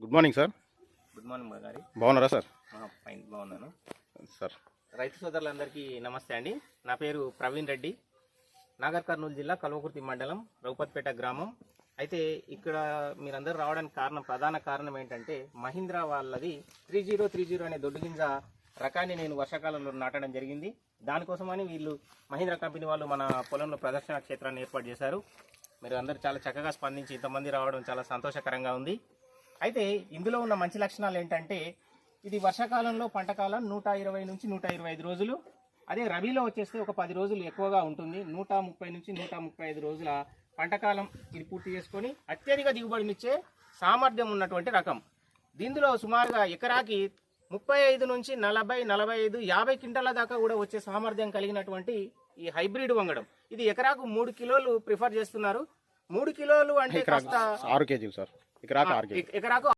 Good morning sir. Good morning గారి. బాగున్నారా sir? Fine, బాగున్నాను సార్. రైతు సోదరులందరికీ నమస్తే అండి. నా పేరు ప్రవీణ్ రెడ్డి, నాగర్ కర్నూలు జిల్లా కల్వకుర్తి మండలం రఘుపతిపేట గ్రామం. అయితే ఇక్కడ మీరందరూ రావడానికి ప్రధాన కారణం ఏంటంటే మహీంద్రా వాళ్ళది 3030 అనే దొడ్డు గింజ రకాన్ని నేను వర్షాకాలంలో నాటడం జరిగింది. దానికోసమని వీళ్ళు మహీంద్రా కంపెనీ వాళ్ళు మన పొలంలో ప్రదర్శన క్షేత్రాన్ని ఏర్పాటు చేశారు. మీరు అందరూ చాలా చక్కగా స్పందించి ఇంతమంది రావడం చాలా సంతోషకరంగా ఉంది. అయితే ఇందులో ఉన్న మంచి లక్షణాలు ఏంటంటే ఇది వర్షాకాలంలో పంటకాలం 120 నుంచి 125 రోజులు. అదే రబీలో వచ్చేస్తే ఒక 10 రోజులు ఎక్కువగా ఉంటుంది. 130 నుంచి 135 రోజుల పంటకాలం ఇది పూర్తి చేసుకొని అత్యధిక దిగుబడినిచ్చే సామర్థ్యం ఉన్నటువంటి రకం. దీనిలో సుమారుగా ఎకరాకి 35 నుంచి 40, 50 క్వింటాల దాకా కూడా వచ్చే సామర్థ్యం కలిగినటువంటి ఈ హైబ్రిడ్ వంగడం. ఇది ఎకరాకు 3 కిలోలు ప్రిఫర్ చేస్తున్నారు. 3 కిలోలు అంటే 6 కేజీలు సార్. ఎకరాకు 6 కేజీలు. ఎకరాకు